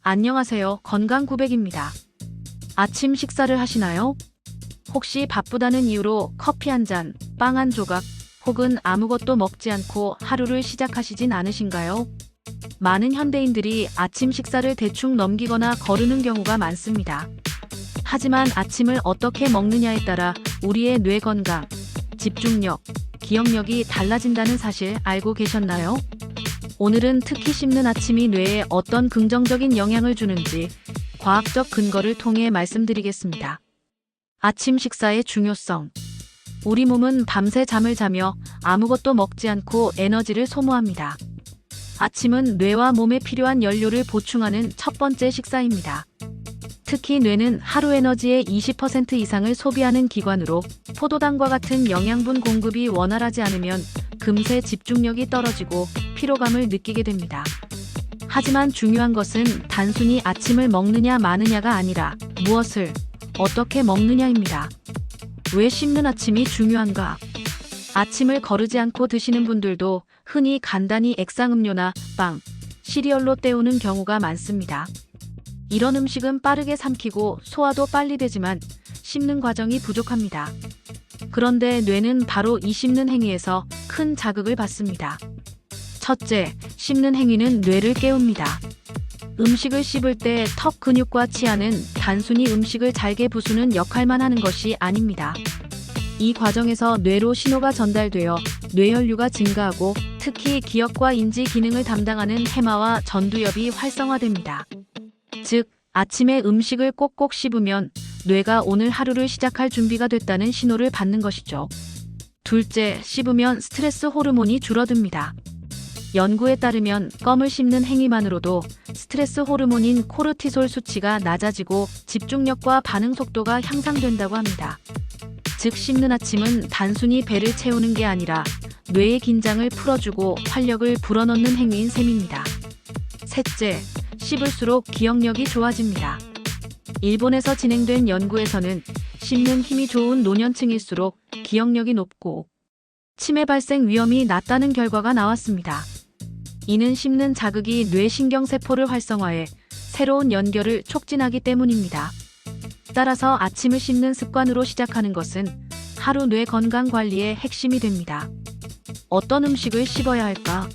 안녕하세요. 건강900입니다. 아침 식사를 하시나요? 혹시 바쁘다는 이유로 커피 한 잔, 빵 한 조각, 혹은 아무것도 먹지 않고 하루를 시작하시진 않으신가요? 많은 현대인들이 아침 식사를 대충 넘기거나 거르는 경우가 많습니다. 하지만 아침을 어떻게 먹느냐에 따라 우리의 뇌 건강, 집중력, 기억력이 달라진다는 사실 알고 계셨나요? 오늘은 특히 씹는 아침이 뇌에 어떤 긍정적인 영향을 주는지 과학적 근거를 통해 말씀드리겠습니다. 아침 식사의 중요성. 우리 몸은 밤새 잠을 자며 아무것도 먹지 않고 에너지를 소모합니다. 아침은 뇌와 몸에 필요한 연료를 보충하는 첫 번째 식사입니다. 특히 뇌는 하루 에너지의 20% 이상을 소비하는 기관으로 포도당과 같은 영양분 공급이 원활하지 않으면 금세 집중력이 떨어지고 피로감을 느끼게 됩니다. 하지만 중요한 것은 단순히 아침을 먹느냐 마느냐가 아니라 무엇을 어떻게 먹느냐입니다. 왜 씹는 아침이 중요한가? 아침을 거르지 않고 드시는 분들도 흔히 간단히 액상음료나 빵, 시리얼로 때우는 경우가 많습니다. 이런 음식은 빠르게 삼키고 소화도 빨리 되지만 씹는 과정이 부족합니다. 그런데 뇌는 바로 이 씹는 행위에서 큰 자극을 받습니다. 첫째, 씹는 행위는 뇌를 깨웁니다. 음식을 씹을 때 턱 근육과 치아는 단순히 음식을 잘게 부수는 역할만 하는 것이 아닙니다. 이 과정에서 뇌로 신호가 전달되어 뇌혈류가 증가하고 특히 기억과 인지 기능을 담당하는 해마와 전두엽이 활성화됩니다. 즉, 아침에 음식을 꼭꼭 씹으면 뇌가 오늘 하루를 시작할 준비가 됐다는 신호를 받는 것이죠. 둘째, 씹으면 스트레스 호르몬이 줄어듭니다. 연구에 따르면 껌을 씹는 행위만으로도 스트레스 호르몬인 코르티솔 수치가 낮아지고 집중력과 반응 속도가 향상된다고 합니다. 즉, 씹는 아침은 단순히 배를 채우는 게 아니라 뇌의 긴장을 풀어주고 활력을 불어넣는 행위인 셈입니다. 셋째, 씹을수록 기억력이 좋아집니다. 일본에서 진행된 연구에서는 씹는 힘이 좋은 노년층일수록 기억력이 높고 치매 발생 위험이 낮다는 결과가 나왔습니다. 이는 씹는 자극이 뇌 신경세포를 활성화해 새로운 연결을 촉진하기 때문입니다. 따라서 아침을 씹는 습관으로 시작하는 것은 하루 뇌 건강 관리의 핵심이 됩니다. 어떤 음식을 씹어야 할까?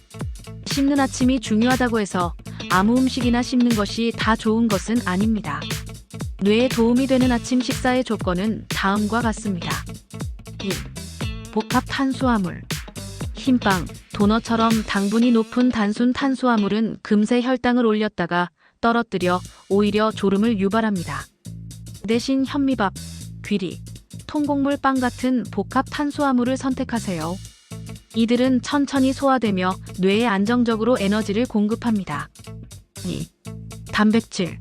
씹는 아침이 중요하다고 해서 아무 음식이나 씹는 것이 다 좋은 것은 아닙니다. 뇌에 도움이 되는 아침 식사의 조건은 다음과 같습니다. 1. 복합 탄수화물. 흰빵, 도너처럼 당분이 높은 단순 탄수화물은 금세 혈당을 올렸다가 떨어뜨려 오히려 졸음을 유발합니다. 대신 현미밥, 귀리, 통곡물 빵 같은 복합 탄수화물을 선택하세요. 이들은 천천히 소화되며 뇌에 안정적으로 에너지를 공급합니다. 2. 단백질.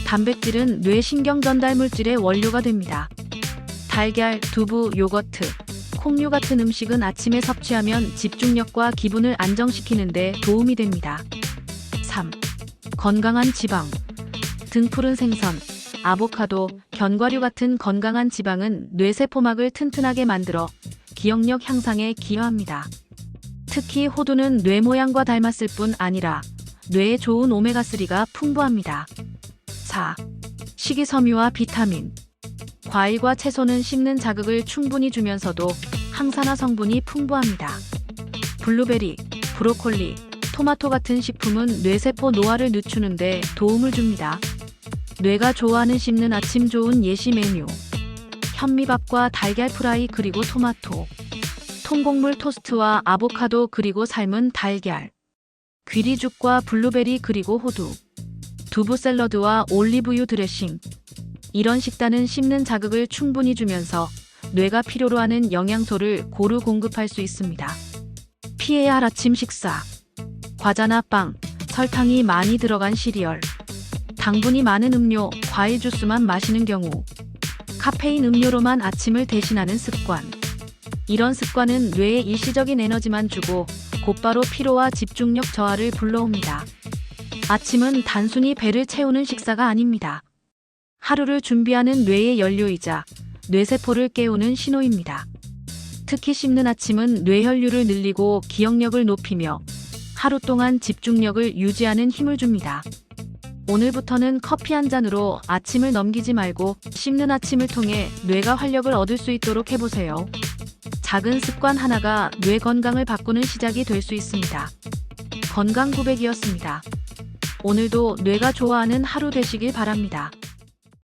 단백질은 뇌 신경전달 물질의 원료가 됩니다. 달걀, 두부, 요거트, 콩류 같은 음식은 아침에 섭취하면 집중력과 기분을 안정시키는 데 도움이 됩니다. 3. 건강한 지방. 등푸른 생선, 아보카도, 견과류 같은 건강한 지방은 뇌세포막을 튼튼하게 만들어 기억력 향상에 기여합니다. 특히 호두는 뇌 모양과 닮았을 뿐 아니라 뇌에 좋은 오메가3가 풍부합니다. 4. 식이섬유와 비타민. 과일과 채소는 씹는 자극을 충분히 주면서도 항산화 성분이 풍부합니다. 블루베리, 브로콜리, 토마토 같은 식품은 뇌세포 노화를 늦추는 데 도움을 줍니다. 뇌가 좋아하는 씹는 아침 좋은 예시 메뉴. 현미밥과 달걀 프라이 그리고 토마토. 통곡물 토스트와 아보카도 그리고 삶은 달걀. 귀리죽과 블루베리 그리고 호두. 두부 샐러드와 올리브유 드레싱. 이런 식단은 씹는 자극을 충분히 주면서 뇌가 필요로 하는 영양소를 고루 공급할 수 있습니다. 피해야 할 아침 식사. 과자나 빵, 설탕이 많이 들어간 시리얼, 당분이 많은 음료, 과일 주스만 마시는 경우, 카페인 음료로만 아침을 대신하는 습관. 이런 습관은 뇌에 일시적인 에너지만 주고 곧바로 피로와 집중력 저하를 불러옵니다. 아침은 단순히 배를 채우는 식사가 아닙니다. 하루를 준비하는 뇌의 연료이자 뇌세포를 깨우는 신호입니다. 특히 씹는 아침은 뇌혈류를 늘리고 기억력을 높이며 하루 동안 집중력을 유지하는 힘을 줍니다. 오늘부터는 커피 한 잔으로 아침을 넘기지 말고 씹는 아침을 통해 뇌가 활력을 얻을 수 있도록 해보세요. 작은 습관 하나가 뇌 건강을 바꾸는 시작이 될 수 있습니다. 건강 900이었습니다. 오늘도 뇌가 좋아하는 하루 되시길 바랍니다.